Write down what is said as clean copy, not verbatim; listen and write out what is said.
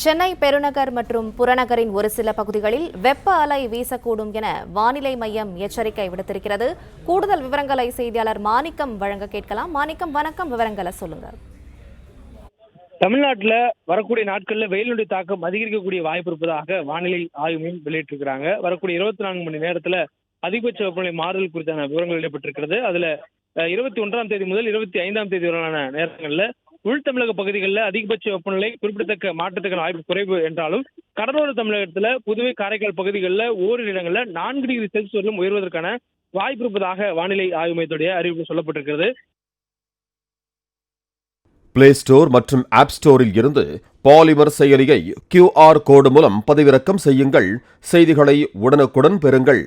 சென்னை பெருநகர் மற்றும் புறநகரின் ஒரு சில பகுதிகளில் வெப்ப அலை வீசக்கூடும் என வானிலை மையம் எச்சரிக்கை விடுத்திருக்கிறது. கூடுதல் விவரங்களை செய்தியாளர் மாணிக்கம் வழங்க கேட்கலாம். மாணிக்கம், வணக்கம். விவரங்களை சொல்லுங்க. தமிழ்நாட்டில் வரக்கூடிய நாட்களில் வெயிலுடைய தாக்கம் அதிகரிக்கக்கூடிய வாய்ப்பு இருப்பதாக வானிலை ஆய்வு மையம் வெளியிட்டிருக்கிறாங்க. வரக்கூடிய 24 மணி நேரத்தில் அதிகபட்ச வெப்பநிலை மாறுதல் குறித்தான விவரங்கள் இடம்பெற்றிருக்கிறது. அதுல 21ஆம் தேதி முதல் 25ஆம் தேதி வரையிலான நேரங்களில் உள் தமிழக பகுதிகளில் அதிகபட்ச வெப்பநிலை குறிப்பிடத்தக்க மாற்றத்துக்கான வாய்ப்பு குறைவு என்றாலும் கடலோர தமிழகத்தில் புதுவை காரைக்கால் பகுதிகளில் ஓரிரு இடங்களில் 4 டிகிரி செல்சியஸ் வரையிலும் உயர்வதற்கான வாய்ப்பு இருப்பதாக வானிலை ஆய்வு மையத்துடைய அறிவிப்பு சொல்லப்பட்டிருக்கிறது. பிளே ஸ்டோர் மற்றும் ஆப் ஸ்டோரில் இருந்து பாலிமர் செயலியை QR கோடு மூலம் பதிவிறக்கம் செய்யுங்கள். செய்திகளை உடனுக்குடன் பெறுங்கள்.